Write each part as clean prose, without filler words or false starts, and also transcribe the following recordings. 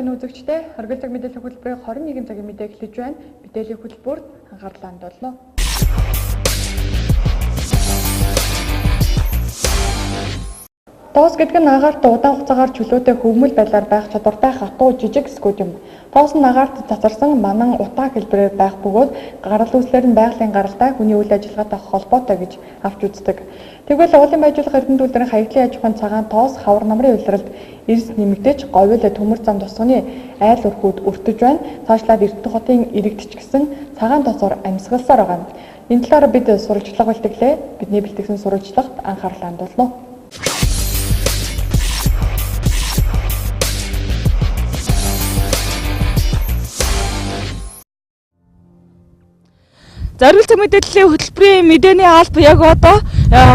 өглөөний үзэгчдээ Оргил цаг мэдээллийн хөтөлбөрийн 21 цагийн мэдээ эхлэж байна. Мэдээллийн хөтөлбөрт анхаарлаа хандуулна. Тоос гэдэг нь агаарт удаан хугацаагаар чөлөөтэй хөвмөл байдлаар байх чадвартай хатуу жижиг эсгүүд юм. Тоос нь агаарт цацарсан манан утаа хэлбэрээр байх бөгөөд гарал үүслэр нь байгалийн гаралтай хүний үйл ажиллагаатай холбоотой гэж авч үздэг. Тэгвэл уулын байжуулах эрдэнэ үйлдвэрийн хаягдлын аж ахуйн цагаан тоос хавар намрын улиралд эрс нэмэгдэж говьлоо төмөр зам тусганы айл өрхүүд өртөж байна. Цаашлаад Эрдэнэ хотын иргэдч гэсэн цагаан тоосоор амьсгалсаар байгаа. Энэ талаар бид сурвалжлага бэлтгэлээ. Бидний бэлтгэсэн сурвалжлагт анхаарлаа хандуулна. Оргил цаг мэдээллийн хөтөлбөрийн мэдээний алба яг одоо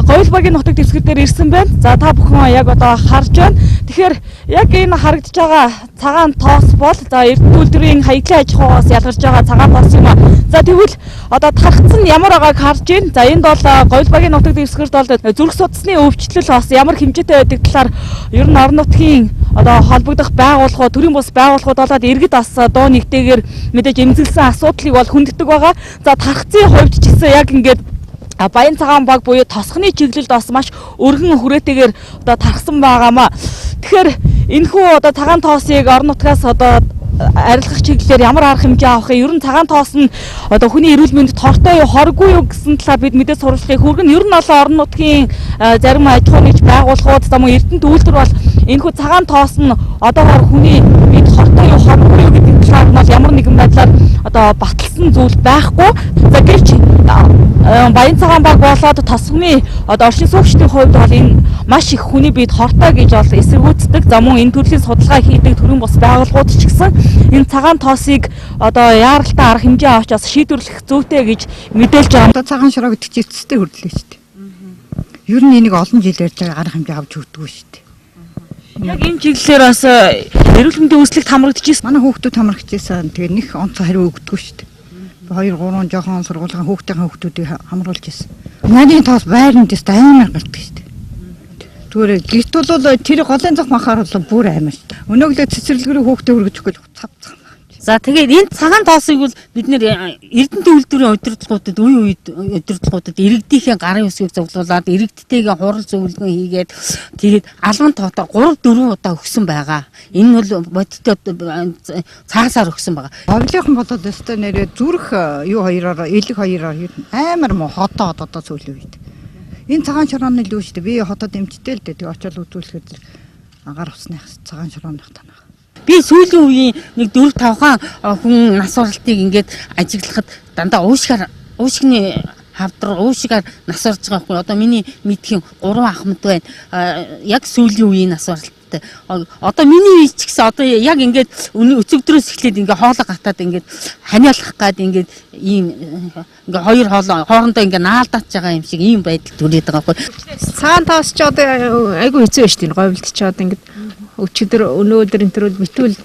говьл багийн нутаг дэвсгэр дээр ирсэн байна. За та бүхэн яг одоо харж байна. Тэгэхээр яг энэ харагдаж байгаа цагаан тоос бол за эрдэнэ үйлдвэрийн хаягдлын аж ахуйгаас ялгарч байгаа цагаан тоос юм аа. За тэгвэл одоо тархсан ямар байгааг харж байна. За энд бол говьл багийн нутаг дэвсгэрт бол зүрх судасны өвчлөл бас ямар хэмжээтэй байдаг талаар ер нь орон нутгийн одоо холбогдох байгууллагууд, төрийн бус байгууллагууд болоод иргэд бас доо нэгтэйгээр мэдээж эмзэглсэн асуудлыг бол хүнддэг байгаа. За тархацын хувьд ч гэсэн яг ингээд баян цагаан баг буюу тосхны чиглэлд бас маш өргөн хүрээтэйгээр одоо тархсан байгаамаа. Тэгэхээр энэхүү одоо цагаан тоосыг орон нутгаас одоо арилгах чиглэлээр ямар арга хэмжээ авах вэ? Ер нь цагаан тоос нь одоо хүний эрүүл мэндэд хортой юу, хоргүй юу гэсэн талаар бид мэдээ сурвалжлагыг хүргэн. Ер нь олон орон нутгийн зарим аж ахуйн нэгж байгууллагууд за мөн эрдэнэ үйлдвэр бол энэхүү цагаан тоос нь одоогоор хүний мэд хортой юу, хоргүй юу гэдэг талаар нь ямар нэгэн байдлаар одоо баталсан зүйл байхгүй. За гэвч баян цагаан баг болоод тосгоны одоо оршин суугчдын хувьд бол энэ маш их хүний биед хортой гэж бол эсэргүүцдэг. За мөн энэ төрлийн судалгаа хийдэг төрийн бус байгууллагууд ч гэсэн энэ цагаан тоосыг одоо яаралтай арга хэмжээ авч бас шийдвэрлэх зүйтэй гэж мэдээлж байгаа. Одоо цагаан шороо гэдэг чинь эцэстэй хөрлөө шүү дээ. Ер нь энийг олон жил ярьж байгаа арга хэмжээ авч өгдөггүй шүү дээ. Яг энэ чиглэлээр бас эрүүл мэндийн үүслэгт хамрагдчихсан. Манай хүүхдүүд хамрагдчихсан. Тэгээ нэг онцгой хариу өгдөггүй шүү дээ. 2-3 жоохон сургуулийн хүүхдүүдийг хамруулж ирсэн. Нарийн тоос байранд тест амар гардаг шүү дээ. Зүгээр гэрт бол тэр голын зах махаар бол бүр амар шүү дээ. Өнөөгөө цэцэрлэгрийн хүүхдээ өргөж өгөх цав. За тэгээд энэ цагаан тоосыг бол бид нэр эрдэнэ үйлдвэрийн удирдлагуудад үе үед удирдлагуудад иргэдийнхээ гарын үсгийг зовлуулад иргэдтэйгээ хурал зөвлөгөө хийгээд тэгээд албан тоотоор 3-4 удаа өгсөн байгаа. Энэ бол бодиттой цаасаар өгсөн байгаа. Говьлынхан болоод өстой нэрээ зүрх юу хоёроор элэг хоёроор амар мо хотоо одоо сүүлийн үед. Энэ цагаан шорооны л үү шүү дээ. Би хотод эмчтэй л дээ. Тэг очиод үзүүлэхэд агаар усных цагаан шорооных танах. Би сүүлийн үеийн нэг 4-5 хүн нас оролтыг ингээд ажиглахад дандаа уушгины хавдар уушгаар нас орж байгаа хгүй. Одоо миний мэдхийн 3 ах мэд байна. Яг сүүлийн үеийн нас оролттой. Одоо миний үеч гэсэн одоо яг ингээд өцөгдрөөс эхлээд ингээд хоолой гатаад ингээд ханиалах гад ингээд ийм ингээд хоёр хоорондоо ингээд наалдаж байгаа юм шиг ийм байдал төрээд байгаа хгүй. Цагаан тоос ч одоо айгүй хэцүү шүү дээ. Говьлд ч одоо ингээд өчигдөр өнөөдөр энэ төрөл битүүл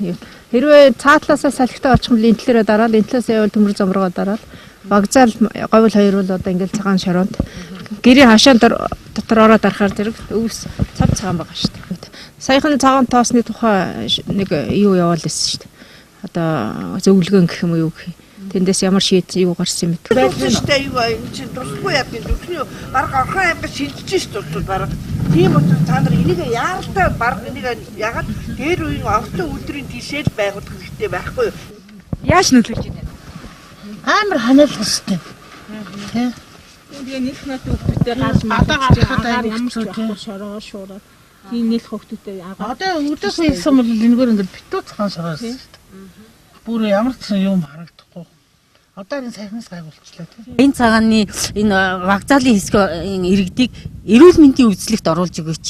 хэрвээ цаатлаасаа салхитай очих юм бол энэ талаараа дараад энэ талаас явал төмөр замруугаа дараад багзаал говьл хоёр бол одоо ингээд цагаан шороонд гэрийн хашаан дотор ороод арахаар зэрэг өвс цав цагаан байгаа шүү дээ. Саяхан цагаан тоосны тухай нэг юу яваал байсан шүү дээ. Одоо зөвлөгөө гэх юм уу юу гэх. Тэндээс ямар шийд юу гарсан юм бэ? Байсан шүү дээ. Юу энэ чинь дурсахгүй яа гэдэг. Өчигний баг орхон аймаг шилжиж шүү дээ баг. Тийм учраас та нар энийг яаралтай баг энийг ягаад дээр үеийн автон үйлдвэрийн тишэл байгуулах хэрэгтэй байхгүй юу? Яаж нөлөөлж байна? Амар ханиалах хэрэгтэй. Тэ. Тэгээ нэлэх нот хүүхдүүдтэй гарч магадлаа ямар ч байхгүй шороо шуураад тийм нэлэх хүүхдүүдтэй яагаад Одоо өдөөс хэлсэн бол энэгээр ингээд битүү цагаан шороос шүү дээ. Бүр ямар ч юм харагдахгүй. Одоо энэ сайхнаас гайвуулчлаа тийм. Энэ цагааны энэ вокзалын хэсгийн иргэдийг эрүүл мэндийн үзлэгт оруулж өгөөч.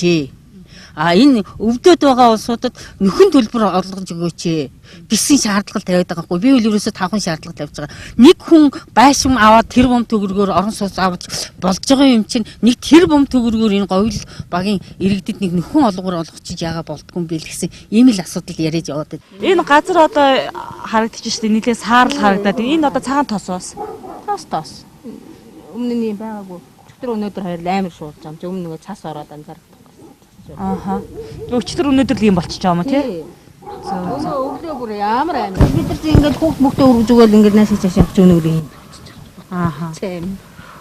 Энэ өвдөд байгаа улсуудад нөхөн төлбөр олгож өгөөч гэсэн шаардлага тавиад байгаа хгүй. Би үл ерөөсө 5 шаардлага тавьж байгаа. Нэг хүн байшин аваад тэр бом төгрөгөөр орон сууц авч болж байгаа юм чинь нэг тэр бом төгрөгөөр энэ говьл багийн иргэдэд нэг нөхөн олгоор олгочих яага болдгүй юм бэл гэсэн ийм л асуудал яриад яваад байна. Энэ газар одоо харагдчих шүү дээ. Нийлээ саарл харагдаад. Энэ одоо цагаан тоосоос. тоос өмнө нь юм байгаагүй. Өчигдөр өнөөдөр хоёр амар шуулж байгаа юм чи өмнө нөгөө цас ороод анзаардаг. Ааха. Өчигдөр өнөөдөр л юм болчихж байгаа юм тий. Өглөө бүр ямар амар. Бид нар ингээд хүүхд мөхтөө өргөж өгөөл ингээд наашаа цаашаа явж өгнө үрээ. Ааха.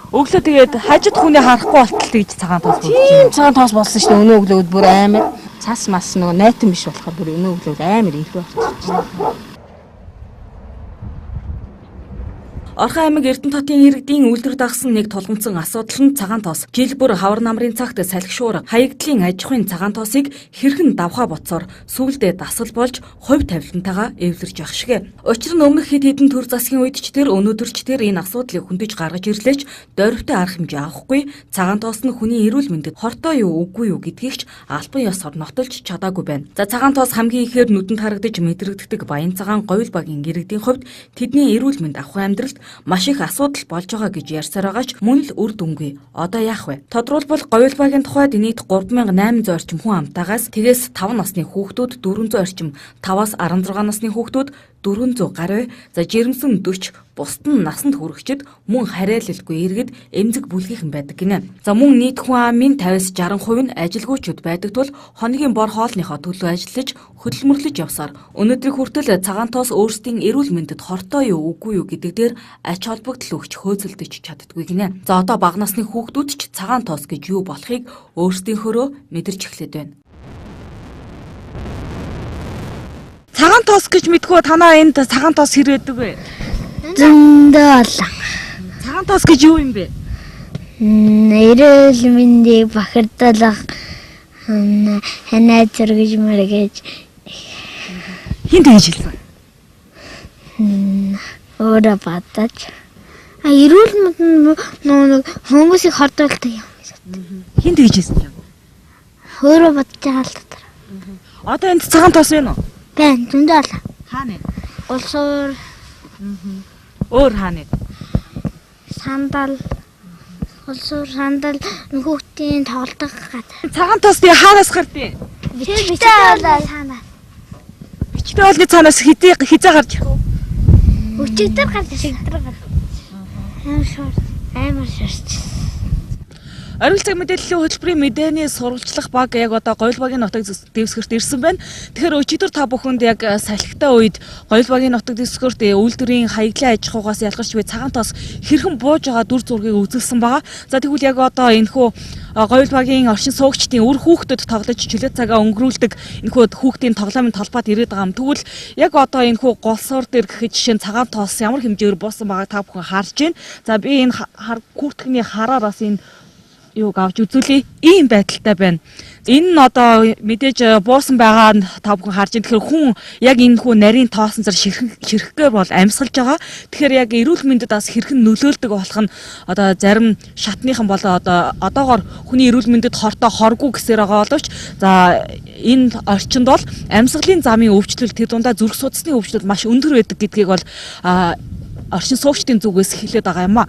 Өглөө тэгээд хажид хүний харахгүй болтол тэгж цагаан тоос болж байна. Цагаан тоос болсон шүү дээ. Өнөө өглөөд бүр амар. Цас мас нөгөө найтан биш болохоор бүр өнөө өглөөд амар инхүү болчихсон. Орхон аймаг Эрдэнэтотын иргэдийн үйлдвэр дагсан нэг тулгамдсан асуудал нь цагаан тоос. Жил бүр хавар намрын цагт салхишуур хаягдлын аж ахуйн цагаан тоосыг хэрхэн давхаа боцоор сүүлдээ дасгал болж хувь тавилантайгаа эвлэрж явах шигэ. Учир нь өмнөх хэд хэдэн төр засгийн үед ч тэр өнөөдөр ч тэр энэ асуудлыг хөндөж гаргаж ирлээч дорвитой арга хэмжээ авахгүй. Цагаан тоос нь хүний эрүүл мэндэд хортой юу үгүй юу гэдгийг ч албан ёсоор нотолж чадаагүй байна. За цагаан тоос хамгийн ихээр нүдэнд харагдаж мэдрэгддэг баян цагаан говьл багийн иргэдийн хувьд тэдний эрүүл мэнд авах амьдралд маш их асуудал болж байгаа гэж ярьсаар байгаач мөн л үр дүнгүй. Одоо яах вэ? Тодорхойлбол говьл багийн тухайд нийт 3800 орчим хүн амтаагаас тэгээс 5 насны хүүхдүүд 400 орчим, 5-аас 16 насны хүүхдүүд 400 гаруй, за жирэмсэн 40, бусд нь насанд хүрэхчид мөн харьяалалгүй иргэд эмзэг бүлгийнхэн байдаг гинэ. За мөн нийт хүн амын 50-60% нь ажилгүйчүүд байдаг тул хоногийн бор хоолныхоо төлөө ажиллаж хөдөлмөрлөж явсаар өнөөдрийг хүртэл цагаан тоос өөрсдийн эрүүл мэндэд хортой юу үгүй юу гэдэг дээр ач холбогдол өгч хөөцөлдөж чаддаггүй гинэ. За одоо бага насны хүүхдүүд ч цагаан тоос гэж юу болохыг өөрсдийнхөө мэдэрч эхлэв байна. Цагаан тоос гэж мэдгүй танаа энд цагаан тоос хэрвэдэг вэ? Зөндөө олон. Цагаан тоос гэж юу юм бэ? Эрүүл мэндийг бахардуулах ханаа зургиж мэргэж хин тэгж хэлсэн. Өөрө батаж. Эрүүл мэнд хүмүүсийг хордуулдаг юм. Хин тэгж хэлсэн юм. Өөрө батж байгаа л дотор. Одоо энд цагаан тоос байна уу? Бэн зөндөө олон. Хаана? Улсуур. Өөр хаана? Сандал. Улсуур сандал хүүхдийн тоглох газар. Цагаан тоос тий хаараас гардыг? Бичтэй болоо санаа. Бичтэй болны цаанаас хизээ гарч ирэх үү? Өчигдөр гарч шигдэр гарч. Амар шорч. Оргил цаг мэдээллийн хөтөлбөрийн мэдээний сурвалжлах баг яг одоо говьл багийн нутаг дэвсгэрт ирсэн байна. Тэгэхээр өчигдөр та бүхэнд яг салхитай үед говьл багийн нутаг дэвсгэрт үйлдвэрийн хаягдлын аж ахуйгаас ялгарч буй цагаан тоос хэрхэн бууж байгаа дүр зургийг үзүүлсэн байгаа. За тэгвэл яг одоо энэхүү говьл багийн оршин суугчдын үр хүүхдэд тоглож чөлөө цагаа өнгөрүүлдэг энэхүү хүүхдийн тоглоомын талбайд ирээд байгаа юм. Тэгвэл яг одоо энэхүү голсуур дээр гэхэд жишээ нь цагаан тоос ямар хэмжээгээр буусан байгааг та бүхэн харж байна. За би энэ хүүхдгний хараараас энэ юуг авч үзүүлээ. Ийм байдалтай байна. Энэ нь одоо мэдээж буусан байгаа нь та бүхэн харж байна. Тэгэхээр хүн яг энэ хүү нарийн тоосон зар ширхгээ бол амьсгалж байгаа. Тэгэхээр яг эрүүл мэндэд бас хэрхэн нөлөөлдөг болох нь одоо зарим шатныхан болоо одоо одоогоор хүний эрүүл мэндэд хортой хоргүй гэсээр байгаа боловч за энэ орчинд бол амьсгалын замын өвчлөл тэр дундаа зүрх судасны өвчлөл маш өндөр байдаг гэдгийг бол оршин суугчдын зүгээс хэлээд байгаа юм а.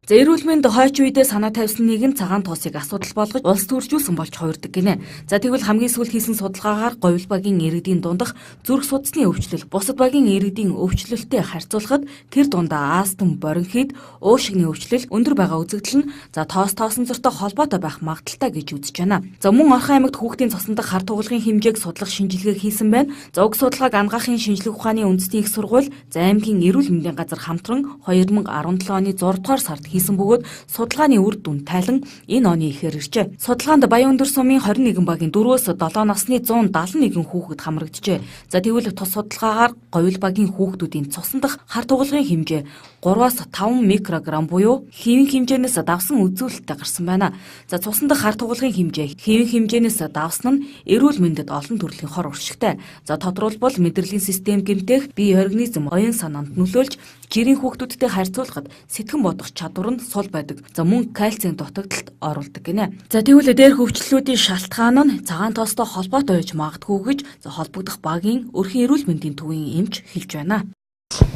За эрүүл мэнд хойч үедээ санаа тавьсан нэгэн цагаан тоосыг асуудал болгож улс төржүүлсэн болж хувирдаг гинэ. За тэгвэл хамгийн сүүлд хийсэн судалгаагаар говьл багийн иргэдийн дундах зүрх судасны өвчлөл бусад багийн иргэдийн өвчлөлтэй харьцуулахад тэр дундаа астм, боринхит, уушигны өвчлөл өндөр байгаа үзэгдэл нь за тоосон зөртэй холбоотой байх магадaltaй гэж үзэж байна. За мөн Орхон аймагт хүүхдийн цусан дах хар тугалгын хэмжээг судлах шинжилгээ хийсэн байна. За уг судалгааг ангаахын шинжилгээ ухааны үндэсний их сургууль, за аймгийн эрүүл мэндийн газар хамтран 2017 оны 6 дугаар сард хийсэн бөгөөд судалгааны үр дүн тайлан энэ оны ихээр иржээ. Судалгаанд Баян өндөр сумын 21 багийн 4-өөс 7 насны 171 хүүхэд хамрагджээ. За тэгвэл тус судалгаагаар говьл багийн хүүхдүүдийн цусан дах хар тугалгын хэмжээ 3-аас 5 микрограмм буюу хэвийн хэмжээнээс давсан үзүүлэлттэй гарсан байна. За цусан дах хар тугалгын хэмжээ хэвийн хэмжээнээс давсан нь эрүүл мэндэд олон төрлийн хор уршигтай. За тодорхойлбол мэдрэлийн систем гэмтэх бие организм оюун санаанд нөлөөлж жирийн хүүхдүүдтэй харьцуулахад сэтгэн бодох чадвар нь сул байдаг. За мөн кальцийн дутагдалд оруулдаг гинэ. За тэгвэл дээрх өвчлөлүүдийн шалтгаан нь цагаан тоостой холбоотой байж магадгүй гэж холбогдох багийн өрхийн эрүүл мэндийн төвийн эмч хэлж байна.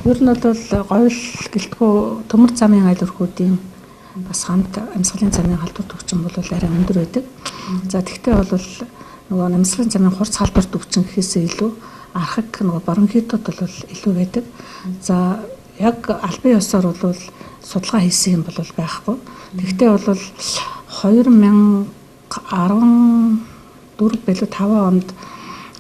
Ер нь бол говьл гэлтгүү төмөр замын айл өрхүүдийн бас хамт амьсгалын замын халдвар төвчин бол арай өндөр байдаг. За тэгтээ бол нөгөө амьсгалын замын хурц халдвар төвчин гэхээсээ илүү архаг нөгөө боринхитууд бол илүү байдаг. За яг албан ёсоор бол судалгаа хийсэн юм бол байхгүй. Тэгтээ бол 2014 билүү 5 онд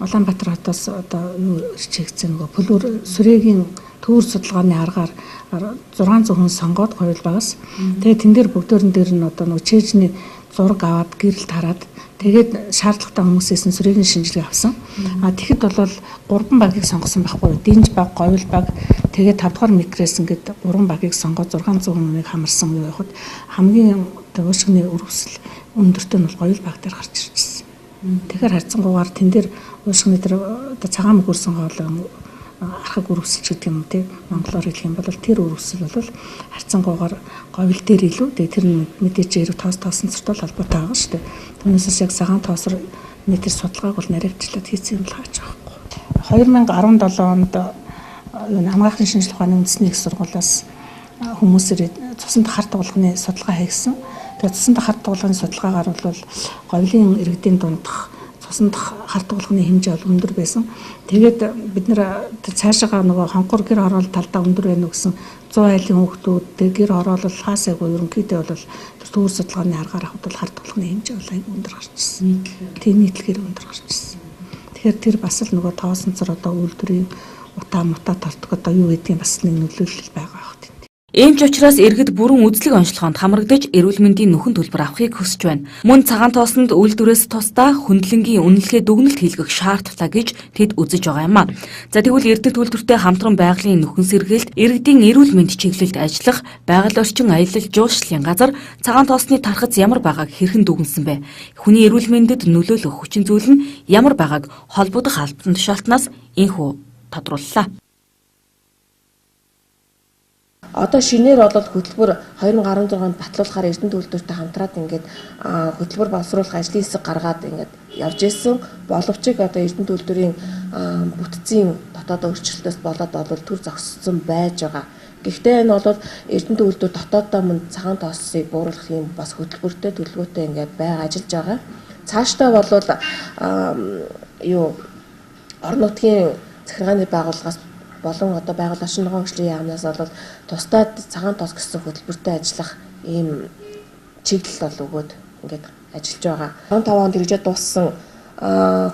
Улаанбаатар хотоос одоо юу чигцэн нөгөө Пүлүр сүрээгийн төвөр судалгааны аргаар 600 хүн сонгоод говьл багаас. Тэгээд тэн дээр бүгдөрн дээр нь одоо нөгөө чэйжний зураг аваад гэрэлд хараад тэгээд шаардлагатай хүмүүсээс нь сүрээгийн шинжилгээ авсан. Тэгэхэд бол 3 багийг сонгосон байхгүй. Динж баг, говьл баг, тэгээд 5 дугаар микрээс ингээд 3 багийг сонгоод 600 хүнийг хамарсан юу явахад хамгийн уушгины өрөвсөл өндөртөө нь бол говьл баг дээр гарч ирчихсэн. Тэгэхээр харьцангуйгаар тэн дээр уушгины тэр одоо цагаан мөхөрсөн хоолой архаг өрөвсөлч гэдэг юм те монголоор хэлэх юм бол тэр өрөвсөл бол харьцангуйгаар говьл дээр илүү тэр мэдээж хэрэг тоосон цэртэл холбоотой байгаа шүү дээ. Түүнээс яг цагаан тоосор тэр судалгааг бол наривчлаад хийсэн юм л хааж байгаа юм. 2017 онд хамгаалалтын шинжилгээ ухааны үндэсний их сургуулиас хүмүүсээр цуснд хар дуулганы судалгаа хийсэн. Тэгээд цуснд хар дуулганы судалгаагаар бол говьлын иргэдийн дундх цуснд хар дуулганы хэмжээ бол өндөр байсан. Тэгээд бид нэр цаашаага нөгөө хонхор гэр хороол талдаа өндөр байна уу гэсэн 100 айлын хүүхдүүд гэр хороолол хаасайгүй ерөнхийдөө бол тэр төвөр судалгааны аргаар авахд бол хар дуулганы хэмжээ бол айгүй өндөр гарч ирсэн. Тийм нийтлэгээр өндөр гарч ирсэн. Тэгэхээр тэр бас л нөгөө тоосонцор одоо үйлдвэрийн утаа мутаа талтг одоо юу гэдгийг бас нэг нөлөөлөл байгаа байх тийм. Ийм ч учраас иргэд бүрэн үзлэг онцлогоонд хамрагдаж эрүүл мэндийн нөхөн төлбөр авахыг хүсэж байна. Мөн цагаан тоосонд үйлдвэрээс тусдаа хүндлэнгийн үнэлгээ дүгнэлт хийлгэх шаардлагатай гэж тэд үзэж байгаа юм а. За тэгвэл эрдэнэ төлбөртэй хамтран байгалийн нөхөн сэргээлт иргэдийн эрүүл мэнд чиглэлд ажиллах байгаль орчин аялал жуулчлалын газар цагаан тоосны тархац ямар байгааг хэрхэн дүгнсэн бэ? Хүний эрүүл мэндэд нөлөөлөх хүчин зүйл нь ямар байгааг холбогдох албан тушаалтнаас инхүү тодрууллаа. Одоо шинээр бол хөтөлбөр 2016 онд батлуулахаар эрдэнэ төлбөртэй хамтраад ингээд хөтөлбөр боловсруулах ажлын хэсэг гаргаад ингээд явж ирсэн. Боловч одоо эрдэнэ төлбөрийн бүтцийн дотоод өөрчлөлтөөс болоод бол төр зогссон байж байгаа. Гэхдээ энэ бол эрдэнэ төлбөр дотооддоо мөн цагаан тоосыг бууруулах юм бас хөтөлбөртэй төлөвлөгөөтэй ингээд ажиллаж байгаа. Цаашдаа бол орон нутгийн захиргааны байгууллагаас болон одоо байгаль орчин ногоон хөгжлийн яамнаас бол тусдаа цагаан тоос гэсэн хөтөлбөртэй ажиллах ийм чиглэл бол өгөөд ингээд ажиллаж байгаа. 15 онд хэрэгжиж дууссан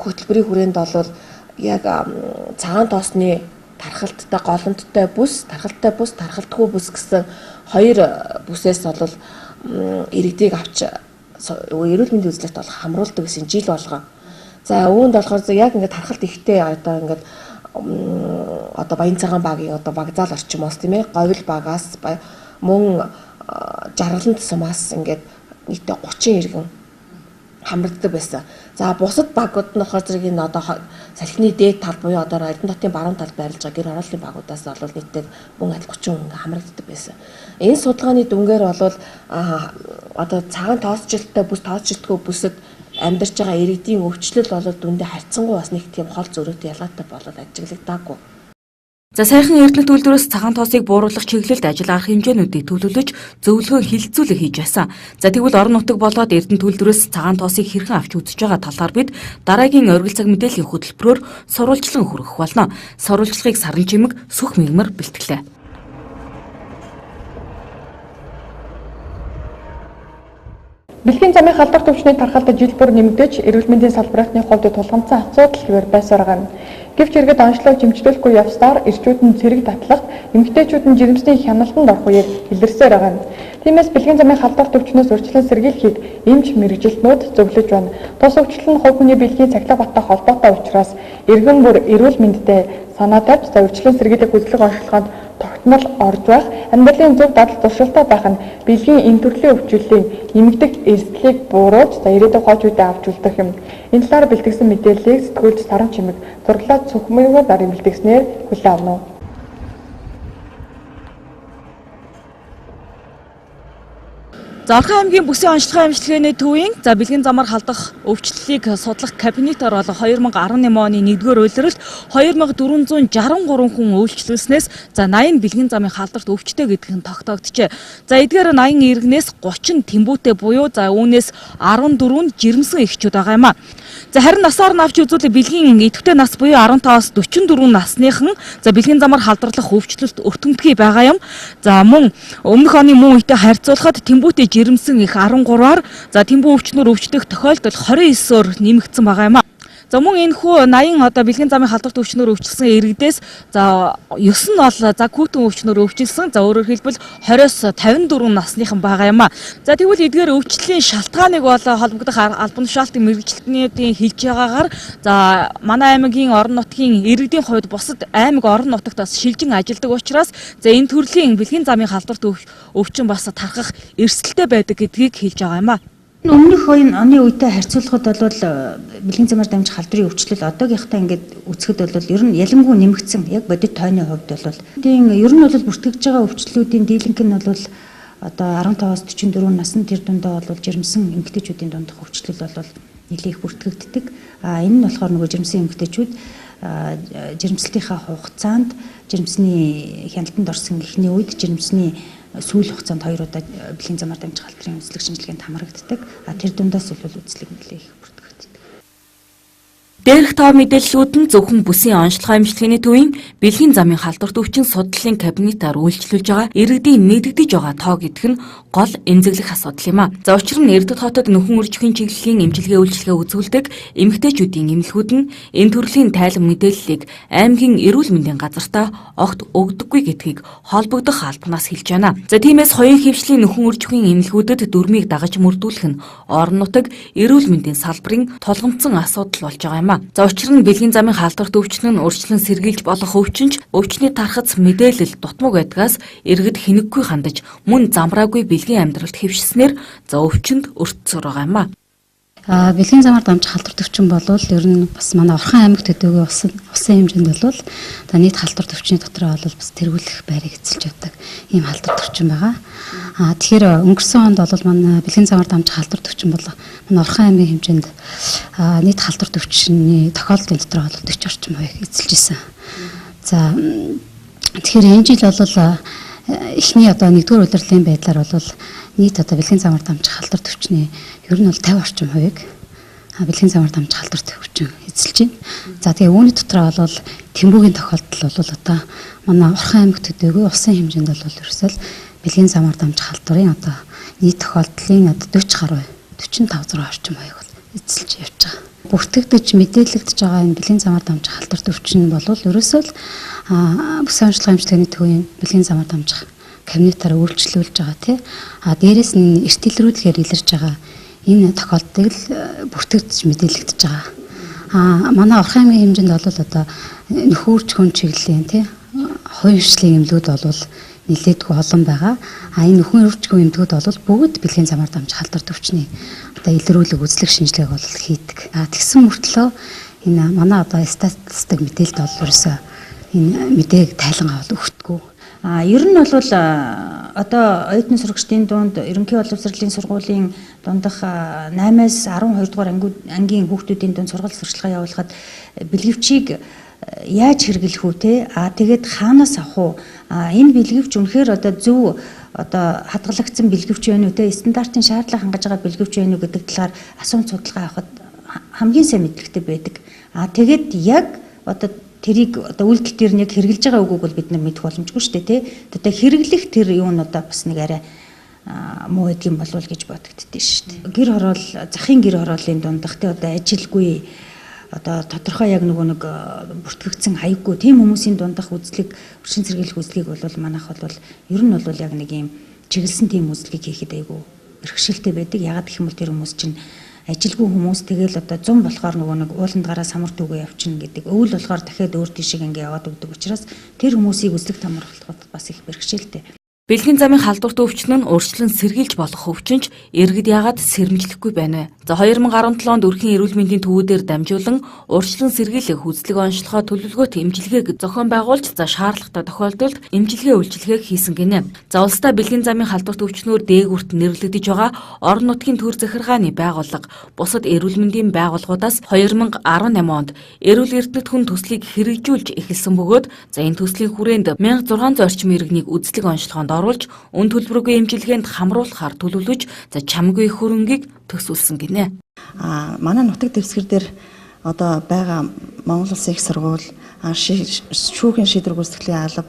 хөтөлбөрийн хүрээнд бол яг цагаан тоосны тархалттай голомттой бүс, тархалтгүй бүс гэсэн хоёр бүсээс бол иргэдийг авч эрүүл мэндийн үзлэгт бол хамруулдаг гэсэн жил болгоо. За үүнд болохоор яг ингээд тархалт ихтэй одоо ингээд одоо баян цагаан багийн одоо багзаал орчмоос тийм ээ говьл багаас мөн жаргаланд сумаас ингээд нийтдээ 30 иргэн хамрагддаг байсан. За бусад багууд нь болохоор зэрэг энэ одоо салхины дээд тал буюу одоо Эрдэнэ хотын баруун талд байрлаж байгаа гэр хорооллын багуудаас бол нийтдээ мөн 30 хүн хамрагддаг байсан. Энэ судалгааны дүнгээр бол одоо цагаан тоосчлолтой бүс тоосчлтгүй бүсэд амьдарч байгаа иргэдийн өвчлөл бол дүндээ харьцангуй бас нэг тийм хол зөрүүтэй ялгаатай болоод ажиглагдаагүй. За сайхан эрдэнэ төлбөрөөс цагаан тоосыг бууруулах чиглэлд ажил арга хэмжээнүүдийг төлөвлөж зөвлөгөө хилцүүлэг хийж байсан. За тэгвэл орон нутаг болоод эрдэнэ төлбөрөөс цагаан тоосыг хэрхэн авч үзэж байгаа талаар бид дараагийн оргил цаг мэдээллийн хөтөлбөрөөр сурвалжлан хүргэх болно. Сурвалжлагыг Саран Чимэг Сүх мигмар бэлтгэлээ. Бэлгийн замын халдвар төвчний тархалт жил бүр нэмэгдэж эрүүл мэндийн салбартны хувьд тулгамдсан асуудал хэвээр байсаргана. Гэвч иргэд онцлог жимчлүүлэхгүй явснаар ирчүүд нь цэрэг татлах, эмэгтэйчүүд нь жирэмсний хяналтанд орох үеэр илэрсээр байгаа. Тиймээс бэлгийн замын халдвар төвчнөөс урьдчилан сэргийлэхийг эмч мэрэгжилтнүүд зөвлөж байна. Тус өвчлөл нь хувь хүний бэлгийн цахилгаан баттай холбоотой учраас иргэн бүр эрүүл мэндэд санаа тавьж урьдчилан сэргийлэх хөдөлгөөн онцлогоонд тогтмол орж байх, амьдралын зөв дадал туршилтаа байх нь бэлгийн энэ төрлийн өвчлөлийн нэмэгдэх эрсдлийг бууруулж ирээдүйн хойч үедээ авч үлдэх юм. Энэ талаар бэлтгэсэн мэдээллийг сэтгүүлч Саран Чимэг зурлаад Сүхмэйгээр дарин бэлтгэснээр хүлээн авна. За Орхон аймгийн бүсийн онцлогын эмчилгээний төвийн бэлгийн замаар халдах өвчлөлийг судлах кабинетээр бол 2018 оны 1-р улиралд 2463 хүн үйлчлүүлснээс 80 бэлгийн замын халдварт өвчтэй гэдг нь тогтоогдчихэ. Эдгээр 80 иргэнээс 30 тэмбүүтэй буюу үүнээс 14 нь жирэмсэн эхчүүд байгаа юм а. Харин насаар нь авч үзвэл бэлгийн идэвхтэй нас буюу 15-аас 44 насныхан бэлгийн замаар халдварлах өвчлөлт өртөмтгий байгаа юм. Мөн өмнөх оны мөн үетэй харьцуулахад тэмбүүтэй жирэмсэн их 13-аар тэмбүү өвчнөр өвчтөх тохиолдол 29-оор нэмэгдсэн байгаа юм а. За мөн энэ хүү 80 одоо бэлгийн замын халдварт өвчнөөр өвчлсөн иргэдээс за 9 нь бол за хүүтэн өвчнөөр өвчлсөн. За өөрөөр хэлбэл 20-с 54 насныхан байгаа юм а. За тэгвэл эдгээр өвчлөлийн шалтгааныг бол холбогдох албан тушаалтын мэргэжилтнүүдийн хэлж байгаагаар за манай аймгийн орон нутгийн иргэдийн хувьд бусад аймаг орон нутагт бас шилжин ажилладаг учраас за энэ төрлийн бэлгийн замын халдварт өвчин бас тархах эрсдэлтэй байдаг гэдгийг хэлж байгаа юм а. Өмнөх оны үетэй харьцуулахад бол бэлгийн замаар дамжих халдварын өвчлөл одоогийнхтай ингээд үзэхэд бол ер нь ялангуй нэмэгдсэн. Яг бодит тойны хувьд бол тийм ер нь бол бүртгэж байгаа өвчлөлүүдийн дийлэнх нь бол одоо 15-аас 44 насны тэр дундаа бол жирэмсэн эмэгтэйчүүдийн дундх өвчлөл бол нэлээх бүртгэгддэг. Энэ нь болохоор нөгөө жирэмсэн эмэгтэйчүүд жирэмслэлтийнхаа хугацаанд жирэмсний хяналтанд орсон эхний үед жирэмсний сүүл хугацаанд 2 удаа бэлгийн замаар дамжих халдварын үзлэг шинжилгээнд хамрагддаг. Тэр дундаас бол үзлэг нэлээх бүртгэгддэг. Дээрх тав мэдээллүүд нь зөвхөн бүсийн онцлогоо эмчилгээний төвийн бэлгийн замын халдварт өвчин судлалын кабинетаар үйлчлүүлж байгаа иргэдийн нэгдэгдэж байгаа тоо гэдг нь гол эмзэглэх асуудал юм а. За учир нь Эрдэнэт хотод нөхөн үржихийн чиглэлийн эмчилгээ үйлчилгээ үзүүлдэг эмэгтэйчүүдийн эмнэлгүүд нь энэ төрлийн тайлан мэдээллийг аймгийн эрүүл мэндийн газартаа огт өгдөггүй гэдгийг холбогдох албанаас хэлж байна. За тиймээс хоёрын хөвшлийн нөхөн үржихийн эмнэлгүүдэд дүрмийг дагаж мөрдүүлэх нь орон нутаг эрүүл мэндийн салбарын тулгамдсан асуудал болж байгаа юм. За учир нь бэлгийн замын халдварт өвчин нь урьдчилан сэргийлж болох өвчинч өвчний тархац мэдээлэл дутмаг байдгаас иргэд хэнэггүй хандаж мөн замраагүй бэлгийн амьдралд хэвшснээр за өвчинд өртсөөр байгаа юм а. Бэлгийн замаар дамжих халдварт өвчин бол ер нь бас манай Орхон аймаг төдийгүй усын хэмжээнд бол нийт халдварт өвчний дотроо бол бас тэргүүлэх байрыг эзэлж явдаг ийм халдварт өвчин байгаа. Тэгэхээр өнгөрсөн онд бол манай бэлгийн замаар дамжих халдварт өвчин бол манай Орхон аймгийн хэмжээнд нийт халдварт өвчний тохиолдлын дотроо бол 40 орчим хувийг эзэлж исэн. За тэгэхээр энэ жил бол эхний одоо 1-р удирлын байдлаар бол нийт одоо бэлгийн замаар дамжих халдварт өвчний ер нь бол 50 орчим хувийг бэлгийн замаар дамжих халдварт өвчин эзэлж байна. За тэгээ үүний дотроо бол Тэмбүүгийн тохиолдол бол одоо манай Орхон аймаг төдийгүй усын хэмжээнд бол ерөөсөө бэлгийн замаар дамжих халдварын одоо нийт тохиолдлын одоо 40 гаруй 45 орчим хувийг бол эзэлж явж байгаа. Бүртгэгдэж мэдээлэгдэж байгаа энэ бэлгийн замаар дамжих халдварт өвчин бол ерөөсөө бүсийн онцлогоо эмчилгээний төвийн бэлгийн замаар дамжих кабинетаар үйлчлүүлж байгаа тий. Дээрээс нь эрт илрүүлэхээр илэрж байгаа энэ тохиолдлыг бүртгэгдэж мэдээлэгдэж байгаа. Манай Орхон аймгийн хэмжээнд бол одоо нөхөн үржихийн чиглэлийн тий хувьшлийн эмнэлгүүд бол нэлээдгүй олон байгаа. Энэ нөхөн үржихийн эмнэлгүүд бол бүгд бэлгийн замаар дамжих халдварт өвчний одоо илрүүлэг үзлэг шинжилгээг бол хийдэг. Тэгсэн мөртлөө энэ манай одоо статистик мэдээлэлд бол ерөөсөө энэ мэдээг тайлан аваад өгдөггүй. Ер нь бол одоо оюутны сурагчдын дунд ерөнхий боловсролын сургуулийн дундах 8-аас 12 дугаар ангийн хүүхдүүдийн дунд сургалт сурчлагаа явуулахад бэлгэвчийг яаж хэрэглэх үү те тэгээд хаанаас авах уу энэ бэлгэвч үнэхээр одоо зөв одоо хадгалагдсан бэлгэвч байна уу те стандартын шаардлага хангаж байгаа бэлгэвч байна уу гэдэг талаар асуумж судалгаа авахад хамгийн сайн мэдлэгтэй байдаг. Тэгээд яг одоо тэрийг одоо үйлдэл дээр нь яг хэрэгжилж байгаа үгүйг бол бид нар мэдэх боломжгүй шүү дээ тий. Одоо хэрэглэх тэр юу нь одоо бас нэг арай муу байдгийн болов гэж бодогддээ шүү дээ. Гэр хороол захын гэр хорооллын дундах тий одоо ажилгүй одоо тодорхой яг нэг бүртгэгдсэн хаяггүй тийм хүмүүсийн дундах үзлэг өршин сэргийлэх үзлэгийг бол манайх бол ер нь бол яг нэг юм чиглэсэн тийм үзлэгийг хийхэд айгүй бэрхшээлтэй байдаг. Ягаад гэх юм бол тэр хүмүүс чинь ажилгүй хүмүүс тэгэл одоо 100 болохоор нөгөө нэг ууланд гараа самар түгөө явчихна гэдэг. Өвөл болохоор дахиад өөр тийшээ ингээ яваад өгдөг учраас тэр хүмүүсийг үзлэг тамруулахад бас их бэрхшээлтэй. Бэлгийн замын халдварт өвчин нь урьдчилан сэргийлж болох өвчинч иргэд яагаад сэрэмжлэхгүй байна вэ? За 2017 онд өрхийн эрүүл мэндийн төвүүдээр дамжуулан урьдчилан сэргийлэх үзлэг онцлогоо төлөвлөгөөт эмчилгээг зохион байгуулж за шаардлагатай тохиолдолд эмчилгээ үйлчилгээг хийсэн гинэ. За улсдаа бэлгийн замын халдварт өвчнөөр дээгүүрт нэрлэгдэж байгаа орон нутгийн төр захиргааны байгууллага бусад эрүүл мэндийн байгууллагуудаас 2018 онд эрүүл эрдэнэт хүн төслийг хэрэгжүүлж эхэлсэн бөгөөд за энэ төслийн хүрээнд 1600 орчим иргэнийг үзлэг онцлогоонд оруулж үн төлбөргүй эмчилгээнд хамруулахаар төлөвлөж за чамгүй хөрөнгийг төсвөлсөн гинэ. Манай нутаг дэвсгэр дээр одоо байгаа Монгол Улсын их сургууль шүүхийн шийдвэр гүйцэтгэлийн алба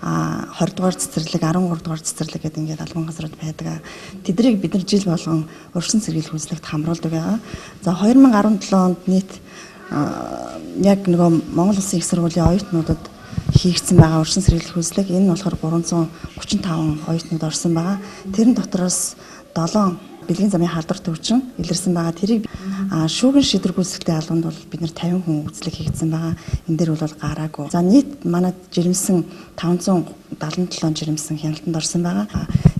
20 дугаар цэцэрлэг 13 дугаар цэцэрлэг гэдэг ингээд албан газрууд байдаг. Тэднийг бид нар жил болгон урьдчилан сэргийлэх үзлэгт хамруулдаг байгаа. За 2017 онд нийт яг нөгөө Монгол Улсын их сургуулийн оюутнуудад хийгдсэн байгаа урьдчилан сэргийлэх үзлэг энэ нь болохоор 335 оюутнууд орсон байгаа. Тэрэн дотроос 7 бэлгийн замын халдвар төвчин илэрсэн байгаа. Тэрийг шүүгэн шийдвэр гүйцэтгэлтэй албанд бол бид нэр 50 хүн үзлэг хийгдсэн байгаа. Энэ дээр бол гараагүй. За нийт манад жирэмсэн 577 жирэмсэн хяналтанд орсон байгаа.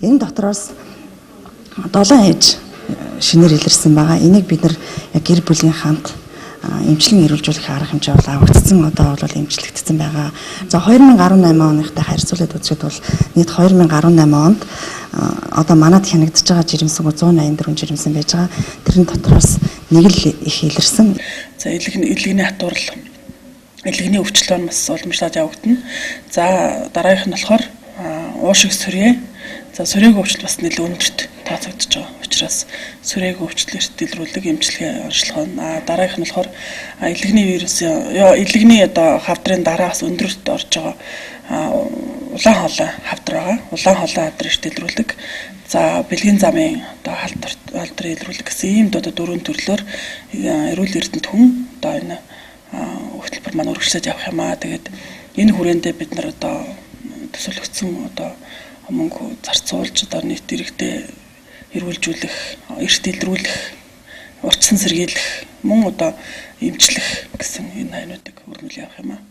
Энэ дотроос 7 ээж шинээр илэрсэн байгаа. Энийг бид нар гэр бүлийн хамт эмчилэн эрүүлжүүлэх арга хэмжээ бол авагдсан. Одоо бол эмчлэгдсэн байгаа. За 2018 оныхтай харьцуулаад үзэхэд бол нийт 2018 онд одоо манад хянагдаж байгаа жирэмсэн 184 жирэмсэн байж байгаа. Тэрэн дотроос нэг л их илэрсэн. За илгэний хатуурал, илгэний өвчлөл нь бас уламжлаад явагдана. За дараагийнх нь болохоор уушиг сүрье. За сүрьегийн өвчлөл бас нэлээд өндөрт тооцогдож байгаа. Учираас сүрьегийн өвчлөлөөр дэлгэрүүлэг эмчилгээ онцлогоо. Дараагийнх нь болохоор илгэний илгэний одоо хавдрын дараа бас өндөрт орж байгаа улаан хоолой хавдар байгаа. Улаан хоолой хавдрыг дэлгэрүүлэг. За бэлгийн замын одоо халдвар илрүүлэг гэсэн ийм одоо дөрвөн төрлөөр эрүүл эрдэнэт хүн одоо энэ хөтөлбөр маань үргэлжлээд явах юм аа. Тэгээд энэ хүрээндээ бид нар одоо төсөөлөгдсөн одоо мөнгө зарцуулж одоо нийт иргэдэд эрүүлжүүлэх, эрт илрүүлэх, урьдчилан сэргийлэх, мөн одоо эмчлэх гэсэн энэ хайнуудыг өргөмөл явах юм аа.